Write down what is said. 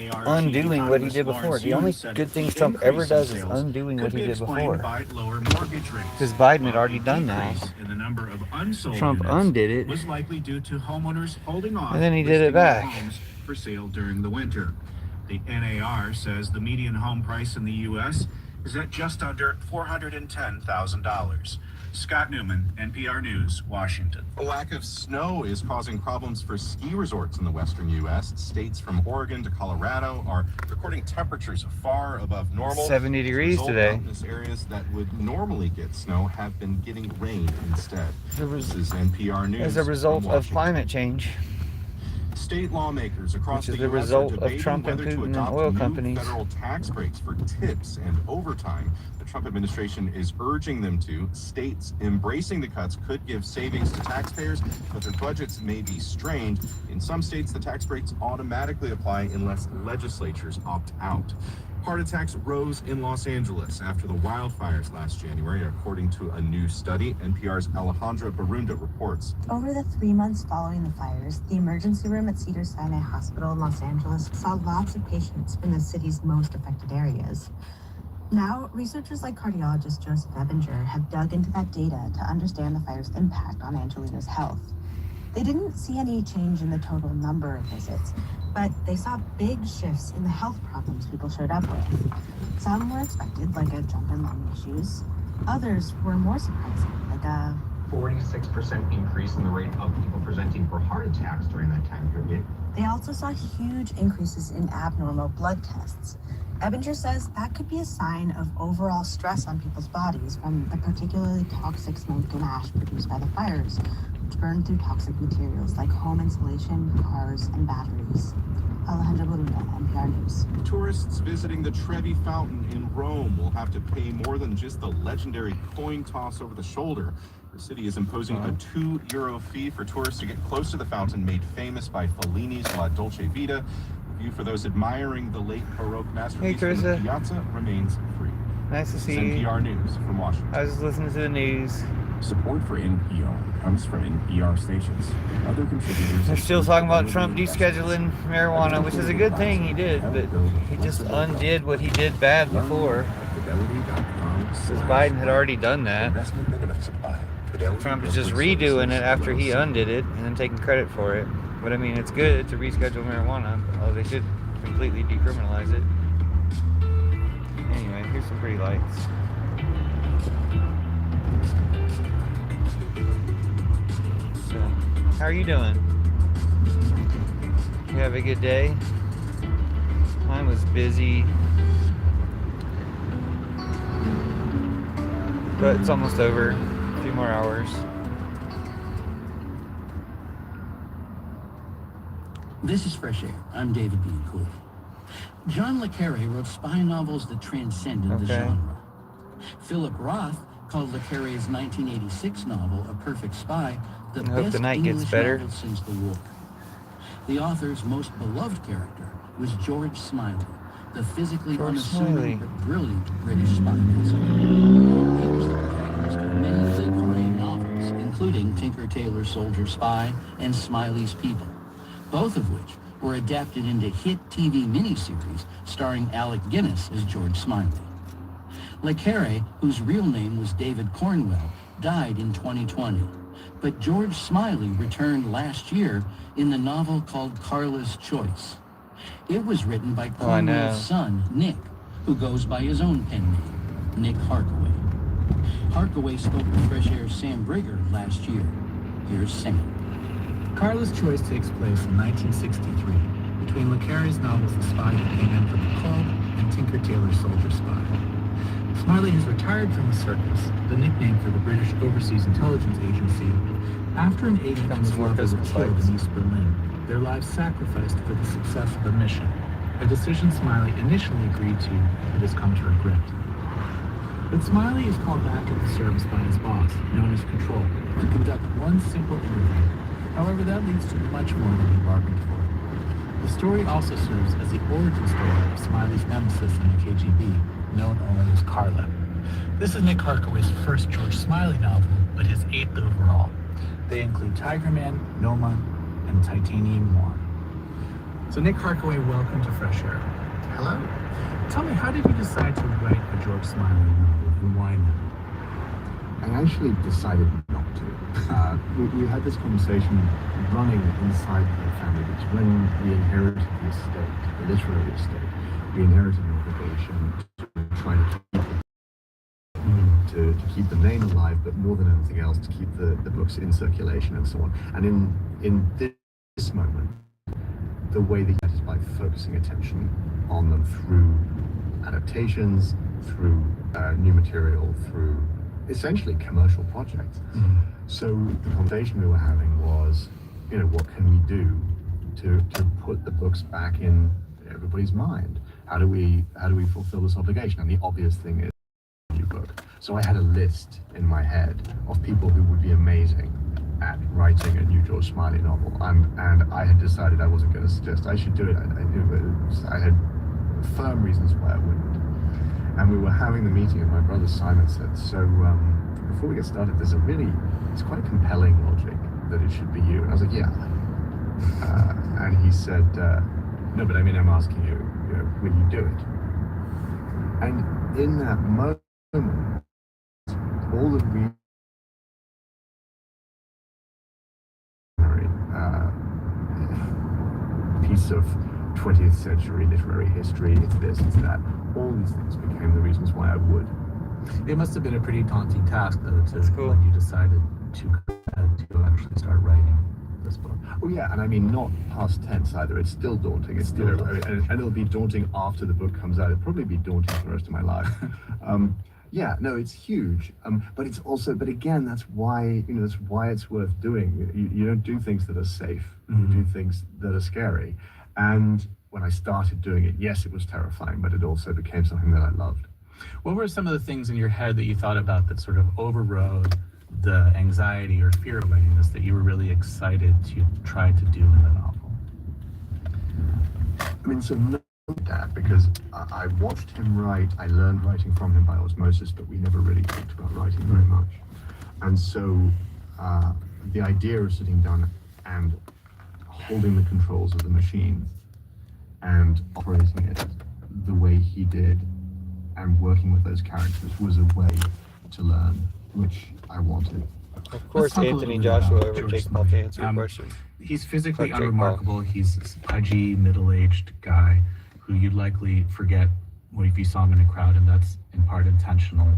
undoing what he did before. The only good things Trump ever does is undoing what he did before. Because Biden had already done that. Trump undid it, was likely due to homeowners holding off and then he did it back. homes for sale during the winter. The NAR says the median home price in the U.S. is at just under $410,000. Scott Newman, NPR News, Washington. A lack of snow is causing problems for ski resorts in the western U.S. States from Oregon to Colorado are recording temperatures far above normal. 70 degrees today. Mountainous areas that would normally get snow have been getting rain instead. This is NPR News. As a result of climate change. State lawmakers across the the U.S. result are of debating Trump and whether to Putin and adopt oil new companies. federal tax breaks for tips and overtime. The Trump administration is urging them to. States embracing the cuts could give savings to taxpayers, but their budgets may be strained. In some states, the tax breaks automatically apply unless legislatures opt out. Heart attacks rose in Los Angeles after the wildfires last January, according to a new study. NPR's Alejandra Barunda reports. Over the 3 months following the fires, the emergency room at Cedars-Sinai Hospital in Los Angeles saw lots of patients in the city's most affected areas. Now, researchers like cardiologist Joseph Ebinger have dug into that data to understand the fire's impact on Angelina's health. They didn't see any change in the total number of visits, but they saw big shifts in the health problems people showed up with. Some were expected, like a jump in lung issues. Others were more surprising, like a 46% increase in the rate of people presenting for heart attacks during that time period. They also saw huge increases in abnormal blood tests. Ebinger says that could be a sign of overall stress on people's bodies from the particularly toxic smoke and ash produced by the fires, which burn through toxic materials like home insulation, cars, and batteries. Alejandra Barunda, NPR News. Tourists visiting the Trevi Fountain in Rome will have to pay more than just the legendary coin toss over the shoulder. The city is imposing a €2 fee for tourists to get close to the fountain made famous by Fellini's La Dolce Vita. The view for those admiring the late Baroque masterpiece from the piazza remains free. Nice to see you. NPR News from Washington. I was just listening to the news. Support for NPR comes from NPR stations. Other contributors. They're still talking about Trump descheduling marijuana, which is a good thing he did, but he just undid what he did bad before. Because Biden had already done that. Trump is just redoing it after he undid it and then taking credit for it. But I mean, it's good to reschedule marijuana. Oh, they should completely decriminalize it. Anyway, here's some pretty lights. So, how are you doing? You have a good day? Mine was busy. But it's almost over. A few more hours. This is Fresh Air. I'm David Beancourt. John le Carre wrote spy novels that transcended the genre. Philip Roth called le Carre's 1986 novel, A Perfect Spy, the best English novel since the war. The author's most beloved character was George Smiley, the physically unassuming but brilliant British spy master. He was the protagonist of many Le Carre novels, including Tinker Tailor Soldier Spy and Smiley's People, both of which were adapted into hit TV miniseries starring Alec Guinness as George Smiley. Le Carre, whose real name was David Cornwell, died in 2020, but George Smiley returned last year in the novel called Carla's Choice. It was written by Cornwell's son, Nick, who goes by his own pen name, Nick Harkaway. Harkaway spoke to Fresh Air's Sam Brigger last year. Here's Sam. Carla's Choice takes place in 1963 between le Carre's novels The Spy Who Came In From the Cold and Tinker Tailor Soldier Spy. Smiley has retired from the circus, the nickname for the British Overseas Intelligence Agency, after an agent from the lover was killed in East Berlin, their lives sacrificed for the success of the mission, a decision Smiley initially agreed to but has come to regret. But Smiley is called back into service by his boss, known as Control, to conduct one simple interview. However, that leads to much more than he bargained for. The story also serves as the origin story of Smiley's nemesis in the KGB, known only as Carla. This is Nick Harkaway's first George Smiley novel, but his 8th overall. They include Tiger Man, Noma, and Titanium War. So Nick Harkaway, welcome to Fresh Air. Hello. Tell me, how did you decide to write a George Smiley novel, and why now? I actually decided not to. We had this conversation running inside the family because when we inherited the estate, the literary estate, we inherited an obligation to try to keep the name alive, but more than anything else, to keep the books in circulation and so on. And in this moment, the way that is by focusing attention on them through adaptations, through new material, through essentially commercial projects. So the conversation we were having was, what can we do to put the books back in everybody's mind? How do we fulfill this obligation? And the obvious thing is a new book. So I had a list in my head of people who would be amazing at writing a new George Smiley novel, and I had decided I wasn't going to suggest I should do it. I had firm reasons why I wouldn't. And we were having the meeting, and my brother Simon said, so before we get started, it's quite a compelling logic that it should be you. And I was like, yeah. And he said, no, but I mean, I'm asking you, will you do it? And in that moment, all of the piece of 20th century literary history, it's this, it's that. All these things became the reasons why I would. It must have been a pretty daunting task, though, cool. when you decided to actually start writing this book. Oh yeah, and I mean not past tense either. It's still daunting. It's still, and it'll be daunting after the book comes out. It'll probably be daunting for the rest of my life. Yeah, no, it's huge. But it's also, but again, that's why it's worth doing. You don't do things that are safe. You do things that are scary. And when I started doing it, yes, it was terrifying, but it also became something that I loved. What were some of the things in your head that you thought about that sort of overrode the anxiety or fear of writing this, that you were really excited to try to do in the novel? I mean, so no that, because I watched him write, I learned writing from him by osmosis, but we never really talked about writing very much. And so the idea of sitting down and holding the controls of the machine and operating it the way he did and working with those characters was a way to learn, which I wanted. Of course, talk a Anthony little bit Joshua about ever George take Smiley. Paul to answer your question. He's physically Like Jake unremarkable. He's this pudgy, middle-aged guy who you'd likely forget if you saw him in a crowd, and that's in part intentional.